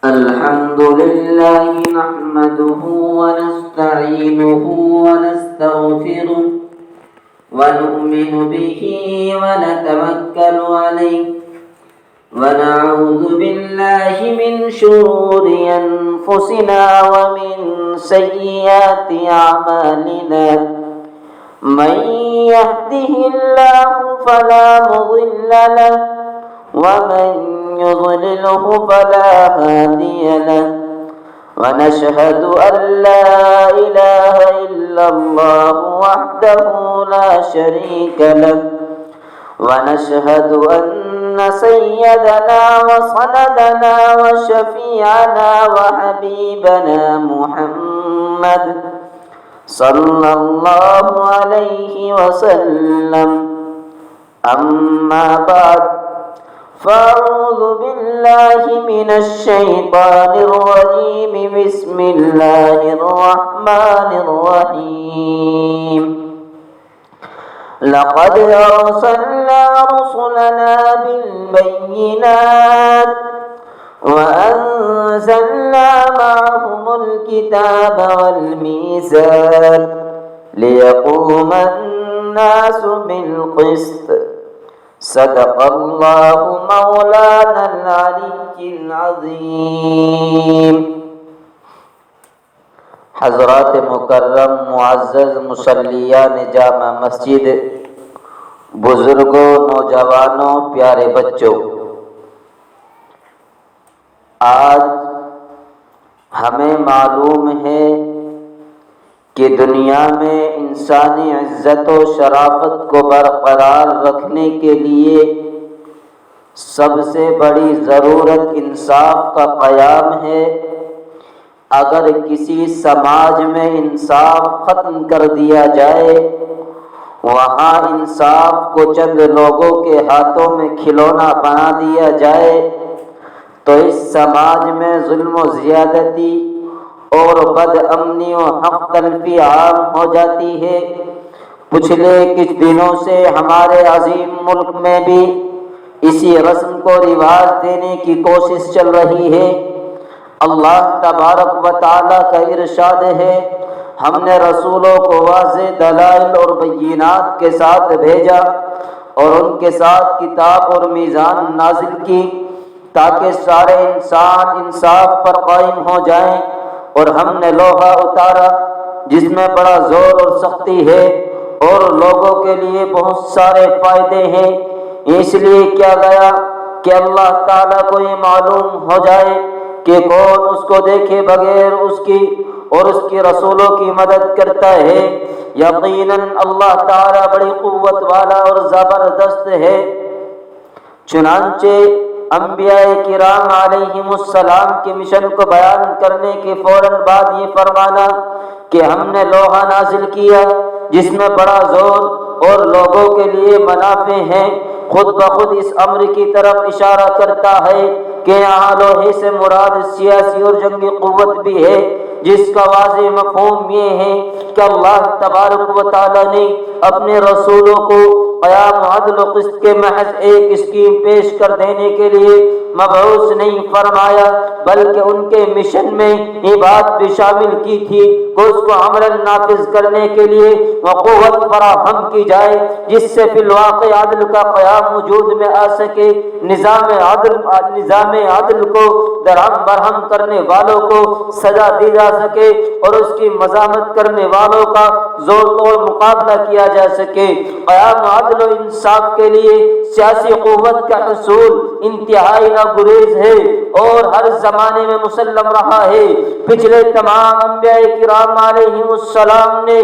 الحمد لله نحمده ونستعينه ونستغفره ونؤمن به ونتوكل عليه ونعوذ بالله من شرور أنفسنا ومن سيئات أعمالنا من يهده الله فلا مضل له ومن يضلله فلا هادي له ونشهد أن لا إله إلا الله وحده لا شريك له ونشهد أن سيدنا وسندنا وشفيعنا وحبيبنا محمد صلى الله عليه وسلم أما بعد فأعوذ بالله من الشيطان الرجيم بسم الله الرحمن الرحيم لقد أرسلنا رسلنا بالبينات وأنزلنا معهم الكتاب والميزان ليقوم الناس بالقسط صدق الله مولانا العلي العظيم. حضرات مکرم معزز مصلیان جامع مسجد، بزرگوں، نوجوانوں، پیارے بچوں، آج ہمیں معلوم ہے کہ دنیا میں انسانی عزت و شرافت کو برقرار رکھنے کے لیے سب سے بڑی ضرورت انصاف کا قیام ہے. اگر کسی سماج میں انصاف ختم کر دیا جائے، وہاں انصاف کو چند لوگوں کے ہاتھوں میں کھلونا بنا دیا جائے تو اس سماج میں ظلم و زیادتی اور بد امنی و حق تلفی عام ہو جاتی ہے. پچھلے کچھ دنوں سے ہمارے عظیم ملک میں بھی اسی رسم کو رواج دینے کی کوشش چل رہی ہے. اللہ تبارک و تعالیٰ کا ارشاد ہے، ہم نے رسولوں کو واضح دلائل اور بینات کے ساتھ بھیجا اور ان کے ساتھ کتاب اور میزان نازل کی تاکہ سارے انسان انصاف پر قائم ہو جائیں. اور ہم نے لوہا اتارا جس میں بڑا زور اور سختی ہے اور لوگوں کے لیے بہت سارے فائدے ہیں. اس لیے کیا گیا کہ اللہ تعالیٰ کو یہ معلوم ہو جائے کہ کون اس کو دیکھے بغیر اس کی اور اس کے رسولوں کی مدد کرتا ہے. یقیناً اللہ تعالیٰ بڑی قوت والا اور زبردست ہے. چنانچہ انبیاء کرام علیہم السلام کے مشن کو بیان کرنے کے فوراً بعد یہ فرمانا کہ ہم نے لوہا نازل کیا جس میں بڑا زور اور لوگوں کے لیے منافع ہیں، خود بخود اس امر کی طرف اشارہ کرتا ہے کہ یہاں لوہے سے مراد سیاسی اور جنگی قوت بھی ہے، جس کا واضح مفہوم یہ ہے کہ اللہ تبارک و تعالیٰ نے اپنے رسولوں کو قیام عدل و قسط کے محض ایک اسکیم پیش کر دینے کے لیے مبعوث نہیں فرمایا، بلکہ ان کے مشن میں یہ بات بھی شامل کی تھی کہ اس کو عملاً نافذ کرنے کے لیے وہ قوت فراہم کی جائے جس سے فی الواقع عدل کا قیام وجود میں آ سکے. نظام عدل کو درہم برہم کرنے والوں کو سزا دی جا سکے اور اس کی مزاحمت کرنے والوں کا زور توڑ مقابلہ کیا جا سکے. قیام عدل و انصاف کے لیے سیاسی قوت کا حصول انتہائی ناگزیر ہے اور ہر زمانے میں مسلم رہا ہے. پچھلے تمام انبیاء کرام علیہم السلام نے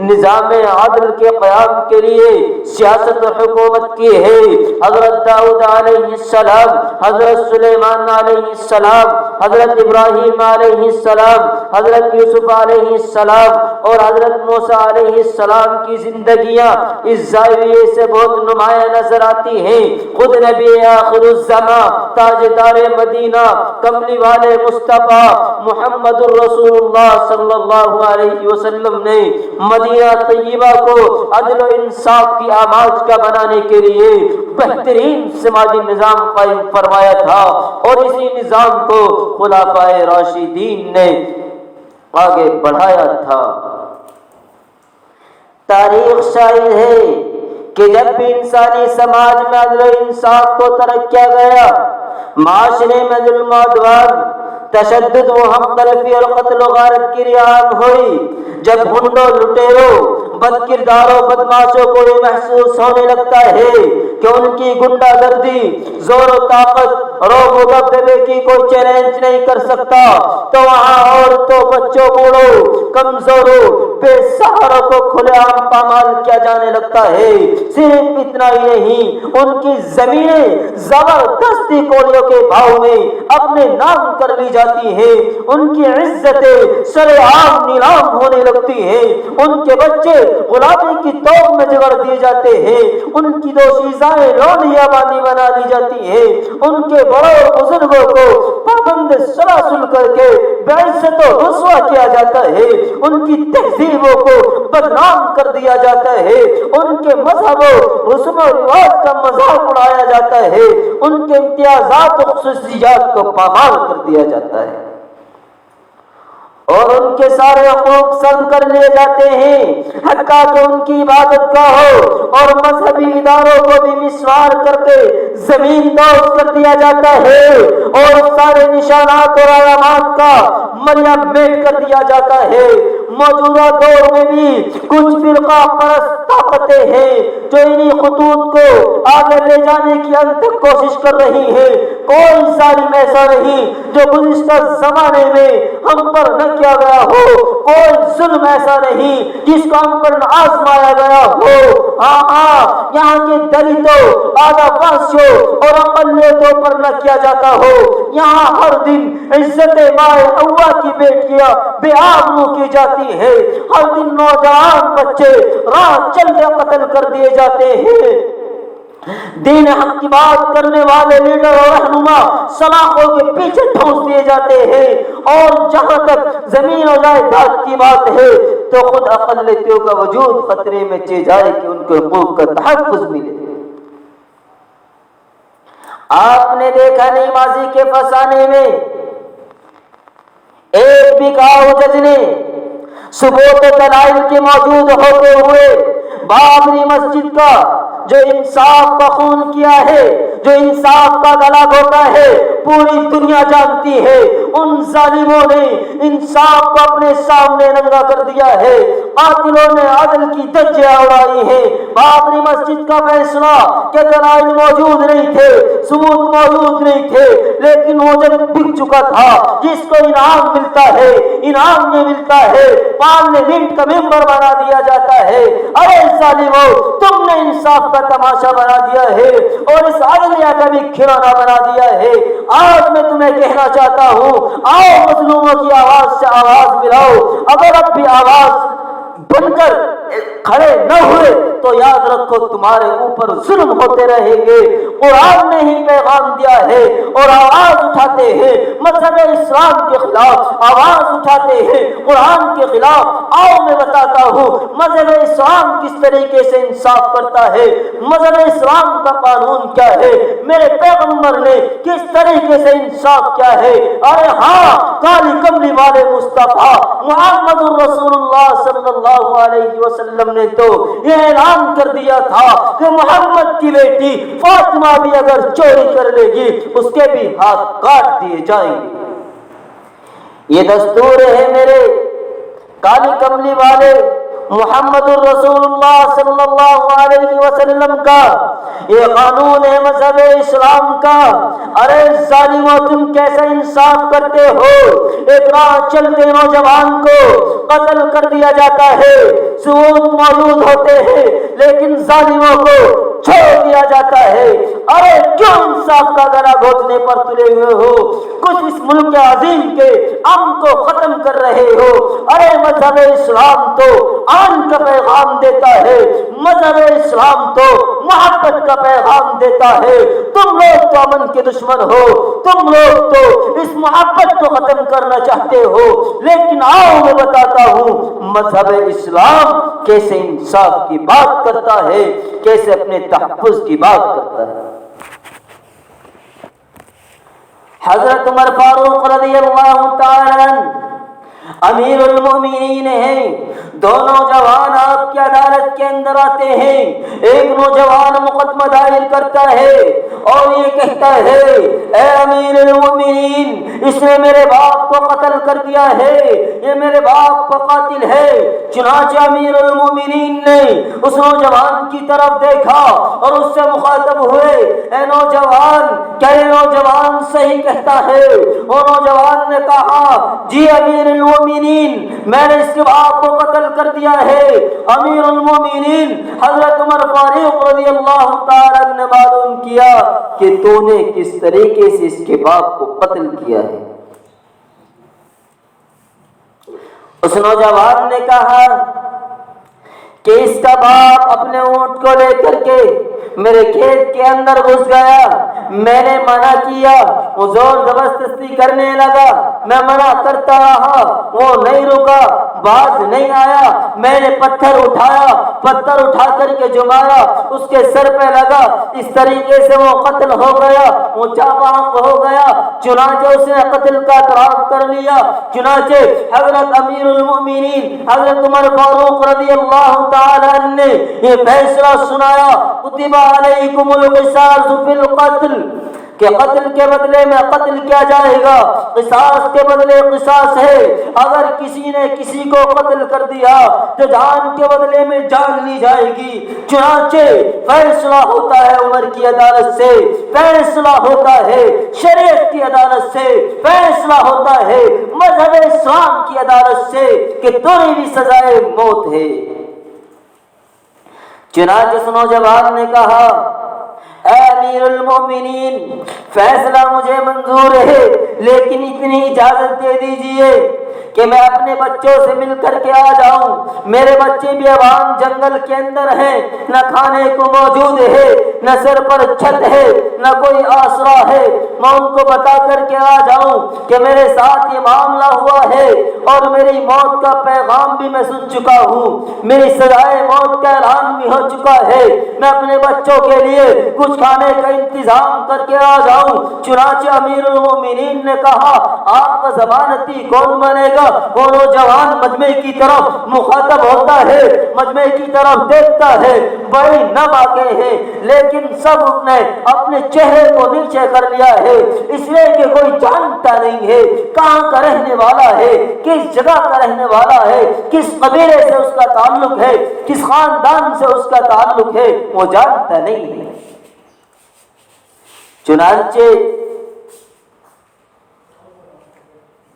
نظام عدل کے قیام کے لیے سیاست و حکومت کی ہے. حضرت داؤد علیہ السلام، حضرت سلیمان علیہ السلام، حضرت ابراہیم علیہ السلام، حضرت یوسف علیہ السلام اور حضرت موسیٰ علیہ السلام کی زندگیاں اس زاویے سے بہت نمایاں نظر آتی آتی ہیں. خود نبی آخر الزمان تاجدار مدینہ کملی والے مصطفیٰ محمد الرسول اللہ صلی اللہ علیہ وسلم نے مدینہ طیبہ کو عدل و انصاف کی آماج کا بنانے کے لیے بہترین سماجی نظام قائم فرمایا تھا، اور اسی نظام کو خلفائے راشدین نے آگے بڑھایا تھا. تاریخ شاہد ہے کہ جب بھی انسانی سماج میں عدل و انصاف کو ترک کیا گیا، معاشرے میں ظلم و عدوان، تشدد و حق تلفی اور قتل و غارت کی عام ہوئی، جب گنڈوں لٹیروں بد کرداروں بدماشوں کو یہ محسوس ہونے لگتا ہے کہ ان کی گنڈا گردی زور و طاقت روب و دبدبے کی کوئی چیلنج نہیں کر سکتا، تو وہاں عورتوں بچوں بوڑھوں کمزوروں بے سہاروں کو کھلے عام پامال کیا جانے لگتا ہے. صرف اتنا ہی نہیں، ان کی زمینیں زبردستی کوڑیوں کے بھاؤ میں اپنے نام کر لی جاتی ہیں، ان کی عزتیں سرے عام نیلام ہونے لگتی ہیں، ان کے بچے غلامی کی توپ میں جگڑ دیے جاتے ہیں، ان کی دوشیزائیں لونڈیاں باندھی بنا دی جاتی ہیں، ان کے بڑوں بزرگوں کو پابند سلاسل کر کے بعزت و رسوا کیا جاتا ہے، ان کی تہذیبوں کو بدنام کر دیا جاتا ہے، ان کے مذہب و رسم و رواج کا مذاق اڑایا جاتا ہے، ان کے امتیازات و خصوصیات کو پامال کر دیا جاتا ہے، اور ان کے سارے حقوق سلب کر لیے جاتے ہیں، حتیٰ کہ ان کی عبادت گاہوں اور مذہبی اداروں کو بھی مسمار کر کے زمین دوز کر دیا جاتا ہے، اور سارے نشانات اور علامات کا ملیا میٹ کر دیا جاتا ہے. موجودہ دور میں بھی کچھ فرقہ پرست طاقتیں ہیں جو انہی خطوط کو آگے لے جانے کی انتھک کوشش کر رہی ہیں. کوئی ظالم ایسا نہیں جو گزشتہ زمانے میں ہم پر نہ کیا گیا ہو، کوئی ظلم ایسا نہیں جس کو ہم پر نہ آزمایا گیا ہو. ہاں یہاں کے دلتوں آدیواسیوں اور اقلیتوں پر نہ کیا جاتا ہو. یہاں ہر دن عزت مائے اوا کی بیٹیاں بے آبرو کی جاتی ہے، ہر دن نوجوان بچے راہ چلتے قتل کر دیے جاتے ہیں. دین حق کی بات کرنے والے لیڈر اور رہنما سلاخوں کے پیچھے ٹھونس دیے جاتے ہیں، اور جہاں تک زمین و جائیداد کی بات ہے تو خود اقلیتوں کا وجود خطرے میں چلے جائے کہ ان کے حقوق کا تحفظ ملے. آپ نے دیکھا نہیں ماضی کے فسانے میں ایک بھی کاؤ جج نے ثبوت و دلائل کے موجود ہوتے ہوئے بابری مسجد کا جو انصاف کا خون کیا ہے، جو انصاف کا گلا گھونٹا ہے، پوری دنیا جانتی ہے. ان ظالموں نے انصاف کو اپنے سامنے ننگا کر دیا ہے، قاتلوں نے عدل کی دھجیاں اڑائی ہیں. بابری مسجد کا فیصلہ کہ دلائل موجود نہیں تھے، ثبوت موجود نہیں تھے، لیکن وہ جب بک چکا تھا، جس کو انعام ملتا ہے، انعام میں ملتا ہے، پارلیمنٹ کا ممبر بنا دیا جاتا ہے. ارے ظالموں، تم نے انصاف کا تماشا بنا دیا ہے اور اس عدلیہ کا بھی کھلونا بنا دیا ہے. آج میں تمہیں کہنا چاہتا ہوں، آؤ مظلوموں کی آواز سے آواز ملاؤ. اگر اب بھی آواز بن کر کھڑے نہ ہوئے تو یاد رکھو تمہارے اوپر ظلم ہوتے رہیں گے. قرآن نے ہی پیغام دیا ہے اور آواز اٹھاتے ہیں مذہب اسلام کے خلاف، آواز اٹھاتے ہیں قرآن کے خلاف. آؤ میں بتاتا ہوں مذہب اسلام کس طریقے سے انصاف کرتا ہے، مذہب اسلام کا قانون کیا ہے، میرے پیغمبر نے کس طریقے سے انصاف کیا ہے. ارے ہاں، کالی کملی والے مصطفیٰ محمد الرسول اللہ صلی اللہ علیہ وسلم نے تو یہ اعلان کر دیا تھا کہ محمد کی بیٹی فاطمہ بھی اگر چوری کر لے گی اس کے بھی ہاتھ کاٹ دیے جائیں گے. یہ دستور ہے میرے کالی کملی والے محمد الرسول اللہ صلی اللہ علیہ وسلم کا، یہ قانون ہے مذہب اسلام کا. ارے ظالموں، تم کیسا انصاف کرتے ہو؟ ایک راہ چلتے نوجوان کو قتل کر دیا جاتا ہے، ثبوت موجود ہوتے ہیں لیکن ظالموں کو چھوڑ دیا جاتا ہے. ارے کیوں انصاف کا گلا گھونٹنے پر تلے ہوئے ہو؟ کچھ اس ملک عظیم کے امن کو ختم کر رہے ہو. ارے مذہب اسلام تو آن کا پیغام دیتا ہے، مذہب اسلام تو محبت کا پیغام دیتا ہے، تم لوگ تو امن کے دشمن ہو، تم لوگ تو اس محبت کو ختم کرنا چاہتے ہو، لیکن آؤ میں بتاتا ہوں مذہب اسلام کیسے انصاف کی بات کرتا ہے، کیسے اپنے تحفظ کی بات کرتا ہے۔ حضرت عمر فاروق رضی اللہ تعالی عنہ امیر المومنین ہیں، دو نوجوان آپ کی عدالت کے اندر آتے ہیں، ایک نوجوان مقدمہ دائر کرتا ہے اور یہ کہتا ہے اے امیر المومنین، اس نے میرے باپ کو قتل کر دیا ہے، یہ میرے باپ کا قاتل ہے۔ چنانچہ امیر المومنین نے اس نوجوان کی طرف دیکھا اور اس سے مخاطب ہوئے، اے نوجوان، کیا یہ نوجوان صحیح کہتا ہے؟ وہ نوجوان نے کہا جی امیر المومنین، میں نے اس کے باپ کو قتل کر دیا ہے۔ امیر المومنین حضرت عمر فاروق رضی اللہ تعالی عنہ نے معلوم کیا کہ تو نے کس طریقے سے اس کے باپ کو قتل کیا ہے۔ اس نوجوان نے کہا کہ اس کا باپ اپنے اونٹ کو لے کر کے میرے کھیت کے اندر گھس گیا، میں نے منع کیا، وہ زور زبردستی کرنے لگا، میں منع کرتا رہا، وہ نہیں رکا، باز نہیں آیا، میں نے پتھر اٹھایا، پتھر اٹھا کر کے جو مارا اس کے سر پہ لگا، اس طریقے سے وہ قتل ہو گیا، وہ چاپاک ہو گیا۔ چنانچہ اس نے قتل کا اعتراف کر لیا۔ چنانچہ حضرت امیر المؤمنین حضرت عمر فاروق رضی اللہ تعالی عنہ نے یہ فیصلہ سنایا، کتب علیکم القصاص فی القتل، کہ قتل کے بدلے میں قتل کیا جائے گا، قصاص کے بدلے قصاص ہے۔ اگر کسی نے کسی کو قتل کر دیا تو جان کے بدلے میں جان لی جائے گی۔ چنانچہ فیصلہ ہوتا ہے عمر کی عدالت سے، فیصلہ ہوتا ہے شریعت کی عدالت سے، فیصلہ ہوتا ہے مذہب اسلام کی عدالت سے کہ تیری بھی سزائے موت ہے۔ چنانچہ اس نوجوان نے کہا اے امیر المومنین، فیصلہ مجھے منظور ہے، لیکن اتنی اجازت دے دیجئے کہ میں اپنے بچوں سے مل کر کے آ جاؤں۔ میرے بچے بھی عوام جنگل کے اندر ہیں، نہ کھانے کو موجود ہے، نہ سر پر چھت ہے، نہ کوئی آسرا ہے، میں ان کو بتا کر کے آ جاؤں کہ میرے ساتھ یہ معاملہ ہوا ہے اور میری موت کا پیغام بھی میں سن چکا ہوں، میری سزائے موت کا اعلان بھی ہو چکا ہے، میں اپنے بچوں کے لیے کچھ کھانے کا انتظام کر کے آ جاؤں۔ چنانچہ امیر المومنین نے کہا آپ کا ضمانتی کون بنے گا؟ وہ نوجوان مجمع کی طرف مخاطب ہوتا ہے، مجمع کی طرف دیکھتا ہے، بڑی نم آگے ہیں لیکن سب نے اپنے چہرے کو نیچے کر لیا ہے، اس لیے کہ کوئی جانتا نہیں ہے کہاں کا رہنے والا ہے، کس جگہ کا رہنے والا ہے، کس قبیلے سے اس کا تعلق ہے، کس خاندان سے اس کا تعلق ہے، وہ جانتا نہیں ہے۔ چنانچہ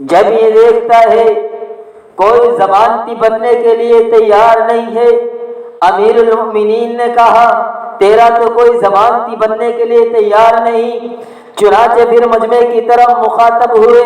جب یہ دیکھتا ہے کوئی ضمانتی بننے کے لیے تیار نہیں ہے، امیر المؤمنین نے کہا تیرا تو کوئی ضمانتی بننے کے لیے تیار نہیں۔ چنانچہ پھر مجمع کی طرف مخاطب ہوئے،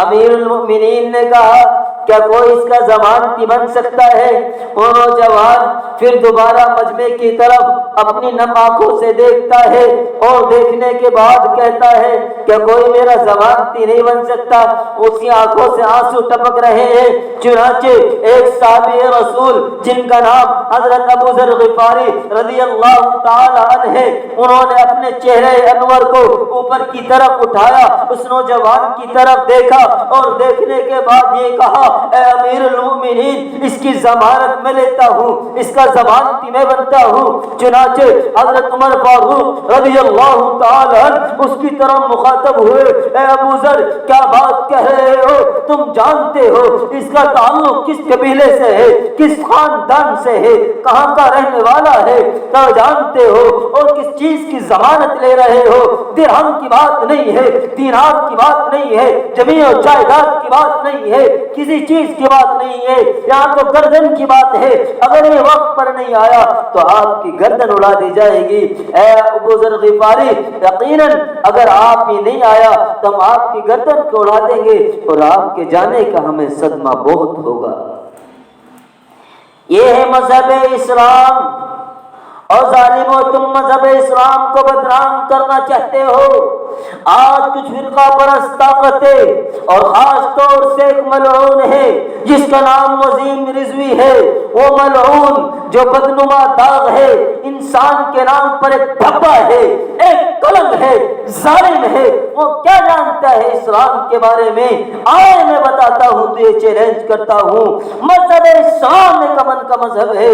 امیر المؤمنین نے کہا کیا کوئی اس کا ضمانتی بن سکتا ہے؟ وہ نوجوان پھر دوبارہ مجمع کی طرف اپنی نم آنکھوں سے دیکھتا ہے اور دیکھنے کے بعد کہتا ہے کہ کوئی میرا ضمانتی نہیں بن سکتا، اس کی آنکھوں سے آنسو ٹپک رہے ہیں۔ چنانچہ ایک صحابی رسول جن کا نام حضرت ابو ذر غفاری رضی اللہ تعالی عنہ ہے، انہوں نے اپنے چہرے انور کو اوپر کی طرف اٹھایا، اس نوجوان کی طرف دیکھا اور دیکھنے کے بعد یہ کہا اے امیر المؤمنین، اس کی ضمانت میں لیتا ہوں، اس کا ضمانتی میں بنتا ہوں۔ چنانچہ حضرت عمر فاروق رضی اللہ تعالی عنہ اس کی طرف مخاطب ہوئے، اے ابو ذر کیا بات کہہ رہے ہو؟ تم جانتے ہو اس کا تعلق کس قبیلے سے ہے، کس خاندان سے ہے، کہاں کا رہنے والا ہے، کیا جانتے ہو؟ اور کس چیز کی ضمانت لے رہے ہو؟ درہم کی بات نہیں ہے، دینار کی بات نہیں ہے، زمین و جائیداد کی بات نہیں ہے، کسی چیز کی بات نہیں ہے، یہاں تو گردن کی بات ہے، اگر یہ وقت پر نہیں آیا تو آپ کی گردن اڑا دی جائے گی۔ اے ابو ذر غفاری، یقیناً اگر آپ ہی نہیں آیا تو ہم آپ کی گردن کو اڑا دیں گے اور آپ کے جانے کا ہمیں صدمہ بہت ہوگا۔ یہ ہے مذہب اسلام اور ظالموں تم مذہب اسلام کو بدنام کرنا چاہتے ہو۔ آج کچھ فرقہ پرست طاقتیں اور خاص طور سے ایک ملعون ہے جس کا نام وسیم رضوی ہے، وہ ملعون جو بدنما داغ ہے، انسان کے نام پر ایک دھبا ہے، ایک کلنگ ہے، ظالم ہے، وہ کیا جانتا ہے اسلام کے بارے میں؟ آئے میں بتاتا ہوں، تو یہ چیلنج کرتا ہوں، مذہب اسلام ایک امن کا مذہب ہے۔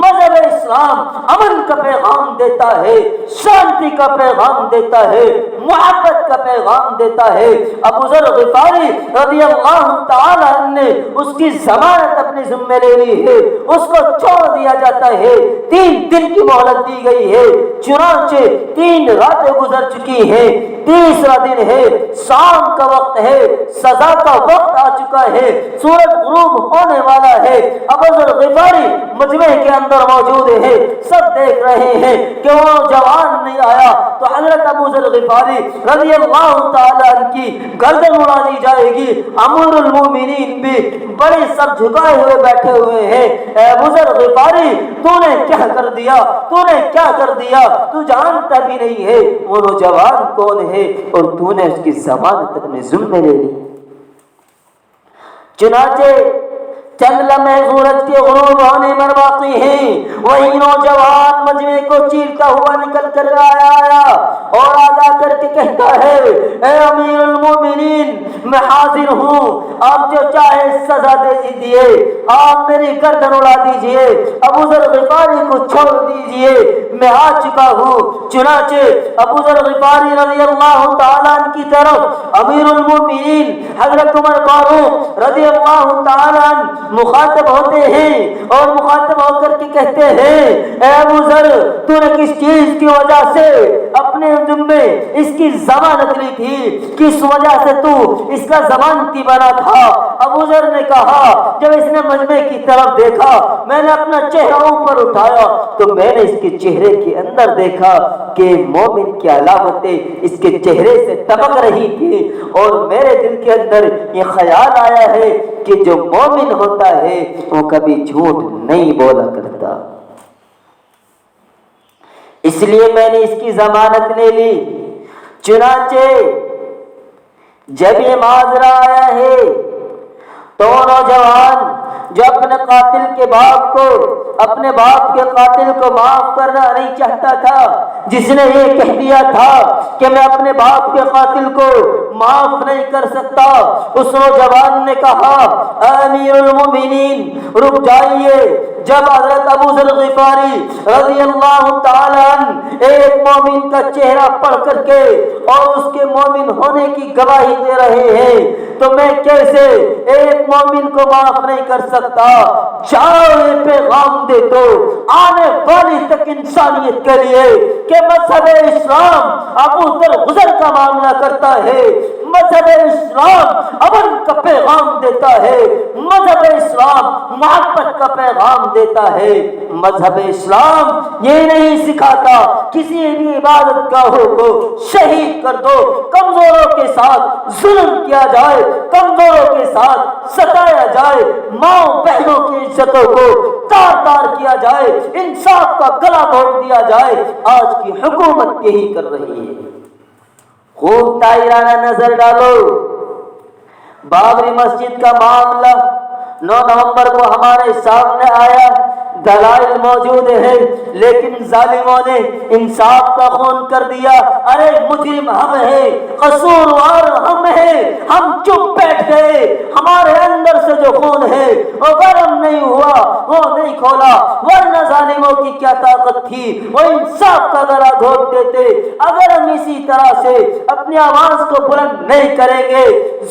مذہب اسلام امن کا پیغام دیتا ہے، شانتی کا پیغام دیتا ہے، محبت کا پیغام دیتا ہے۔ ابو ذر غفاری رضی اللہ تعالی عنہ نے اس کی ضمانت اپنے ذمہ لے لی ہے، اس کو چھوڑ دیا جاتا ہے، 3 دن کی مہلت دی گئی ہے۔ چنانچہ 3 راتیں گزر چکی ہیں، تیسرا دن ہے، شام کا وقت ہے، سزا کا وقت آ چکا ہے، سورج غروب ہونے والا ہے۔ ابو ذر غفاری مجمع کے اندر موجود ہے، سب دیکھ رہے ہیں کہ وہ جوان نہیں آیا، تو حضرت ابو ذر غفاری رضی اللہ تعالیٰ عنہ کی گردن اڑا دی جائے گی۔ امیر المومنین بھی بڑے سر جھکائے ہوئے بیٹھے ہوئے ہیں۔ اے ابو ذر غفاری، تو نے کیا کر دیا؟ تو نے کیا کر دیا؟ تو جانتا بھی نہیں ہے وہ نوجوان کون ہے، اور تو نے اس کی ضمانت اپنے ذمہ لے لی۔ چنانچہ چند لمحے سورج کے غروب ہونے میں باقی ہیں، وہی نوجوان مجمع کو چیرتا ہوا نکل کر آیا اور آگا کر کے کہتا ہے، اے امیر المومنین، میں حاضر ہوں، آپ جو چاہے سزا دے دیجیے، آپ میری گردن اڑا دیجیے، ابو ذر غفاری کو چھوڑ دیجیے، میں آ چکا ہوں۔ چنانچہ ابو ذر غفاری رضی اللہ تعالیٰ عنہ کی طرف امیر المومنین حضرت عمر فاروق رضی اللہ تعالیٰ عنہ مخاطب ہوتے ہیں، اور مخاطب ہو کر کے کہتے ہیں، اے ابو ذر، تو نے کس چیز کی وجہ سے اپنے ذمے اس کی ضمانت لی تھی؟ کس وجہ سے تو اس کا ضمانتی بنا تھا؟ ابو ذر نے کہا، جب اس نے مجمع کی طرف دیکھا، میں نے اپنا چہرہ اوپر اٹھایا تو میں نے اس کے چہرے کے اندر دیکھا کہ مومن کی علامتیں اس کے چہرے سے تبک رہی تھی، اور میرے دل کے اندر یہ خیال آیا ہے کہ جو مومن ہوتا ہے وہ کبھی جھوٹ نہیں بولا کرتا، اس لیے میں نے اس کی ضمانت لے لی۔ چنانچہ جب یہ معاذرہ آیا ہے تو نوجوان جو اپنے قاتل کے باپ کو، اپنے باپ کے قاتل کو معاف کرنا نہیں چاہتا تھا، جس نے یہ کہہ دیا تھا کہ میں اپنے باپ کے قاتل کو معاف نہیں کر سکتا، اس نوجوان نے کہا، امیر المومنین رک جائیے۔ جب حضرت ابو ذر غفاری رضی اللہ تعالیٰ عنہ ایک مومن کا چہرہ پڑھ کر کے اور اس کے مومن ہونے کی گواہی دے رہے ہیں، تو میں کیسے ایک مومن کو معاف نہیں کر سکتا؟ جاؤ یہ پیغام دے دو آنے والی تک انسانیت کے لیے کہ مذہب اسلام ابو ذر غزر کا معاملہ کرتا ہے، مذہب اسلام امن کا پیغام دیتا ہے، مذہب اسلام محبت کا پیغام دیتا ہے، مذہب اسلام یہ نہیں سکھاتا کسی بھی عبادت گاہوں کو شہید کر دو، کمزوروں کے ساتھ ظلم کیا جائے، کمزوروں کے ساتھ ستایا جائے، ماں بہنوں کی عزتوں کو تار تار کیا جائے، انصاف کا گلا توڑ دیا جائے۔ آج کی حکومت یہی کر رہی ہے۔ خوب تائرانہ نظر ڈالو، بابری مسجد کا معاملہ 9 نومبر کو ہمارے سامنے آیا، دلائل موجود ہیں، لیکن ظالموں نے انصاف کا خون کر دیا۔ ارے مجرم ہم ہیں، قصوروار ہم ہیں، ہم چپ بیٹھ گئے، ہمارے اندر سے جو خون ہے وہ گرم نہیں ہوا، وہ نہیں کھولا، ورنہ ظالموں کی کیا طاقت تھی، وہ انصاف کا گلا گھونٹ دیتے۔ اگر ہم اسی طرح سے اپنی آواز کو بلند نہیں کریں گے،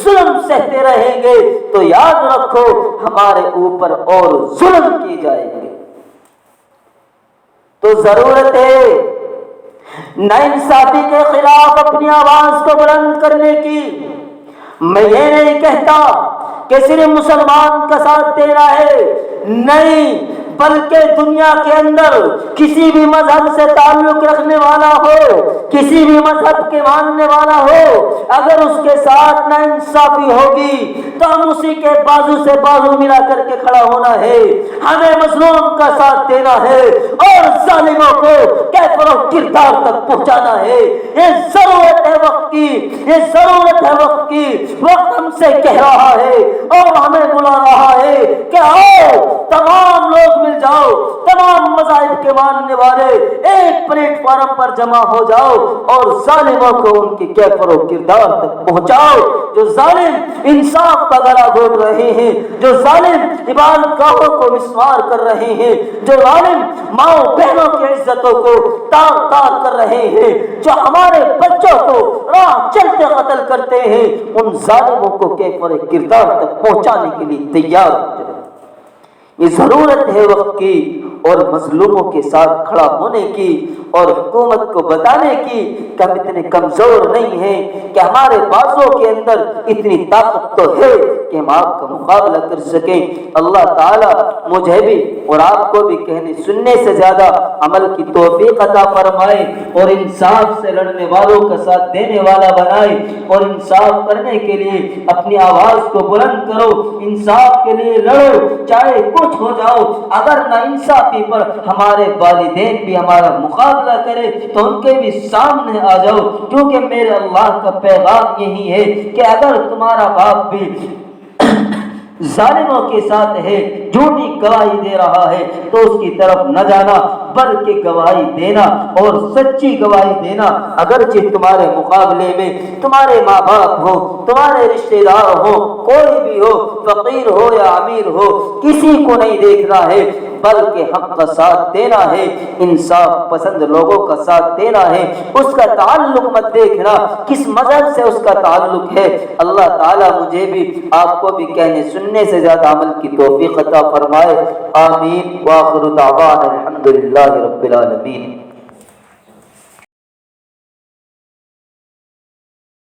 ظلم سہتے رہیں گے، تو یاد رکھو ہمارے اوپر اور ظلم کی جائے گی۔ تو ضرورت ہے ناانصافی کے خلاف اپنی آواز کو بلند کرنے کی۔ میں یہ نہیں کہتا کہ صرف مسلمان کا ساتھ دینا ہے، نہیں، بلکہ دنیا کے اندر کسی بھی مذہب سے تعلق رکھنے والا ہو، کسی بھی مذہب کے ماننے والا ہو، اگر اس کے ساتھ نا انصافی ہوگی تو ہم اسی کے بازو سے بازو ملا کر کے کھڑا ہونا ہے، ہمیں مظلوم کا ساتھ دینا ہے اور ظالموں کو کیفر و کردار تک پہنچانا ہے۔ یہ ضرورت ہے وقت کی، یہ ضرورت ہے وقت کی۔ وقت ہم سے کہہ رہا ہے اور ہمیں بلا رہا ہے کہ آؤ تمام لوگ مل جاؤ، تمام مذاہب کے ماننے والے ایک پلیٹ فارم پر جمع ہو جاؤ اور ظالموں کو ان کے کیفر و کردار تک پہنچاؤ۔ جو ظالم انصاف کا گلا گھونٹ رہے ہیں، جو ظالم عبادت گاہوں کو مسمار کر رہے ہیں، جو ظالم ماؤں بہنوں کی عزتوں کو تار تار کر رہے ہیں، جو ہمارے بچوں کو راہ چلتے قتل کرتے ہیں، ان ظالموں کو کیفر کردار تک پہنچانے کے لیے تیار ہو جائے۔ یہ ضرورت ہے وقت کی اور مظلوموں کے ساتھ کھڑا ہونے کی اور حکومت کو بتانے کی کہ ہم اتنے کمزور نہیں ہیں، کہ ہمارے بازوں کے اندر اتنی طاقت تو ہے کہ ہم آپ کا مقابلہ کر سکیں۔ اللہ تعالیٰ مجھے بھی اور آپ کو بھی کہنے سننے سے زیادہ عمل کی توفیق عطا فرمائے اور انصاف سے لڑنے والوں کا ساتھ دینے والا بنائے، اور انصاف کرنے کے لیے اپنی آواز کو بلند کرو، انصاف کے لیے لڑو، چاہے کچھ ہو جاؤ۔ اگر نا انصافی پر ہمارے والدین بھی ہمارا مقابلہ کرے تو ان کے بھی سامنے آ جاؤ، کیونکہ میرے اللہ کا پیغام یہی ہے کہ اگر تمہارا باپ بھی ظالموں کے ساتھ ہے، جھوٹی گواہی دے رہا ہے، تو اس کی طرف نہ جانا بلکہ گواہی دینا اور سچی گواہی دینا۔ اگرچہ تمہارے مقابلے میں تمہارے ماں باپ ہو، تمہارے رشتہ دار ہو، کوئی بھی ہو، فقیر ہو یا امیر ہو، کسی کو نہیں دیکھنا ہے بلکہ حق کا ساتھ دینا ہے، انصاف پسند لوگوں کا ساتھ دینا ہے۔ اس کا تعلق مت دیکھنا کس مذہب سے اس کا تعلق ہے۔ اللہ تعالیٰ مجھے بھی آپ کو بھی کہنے سننے سے زیادہ عمل کی توفیق عطا فرمائے۔ آمین۔ وآخر دعوانا الحمدللہ رب العالمین۔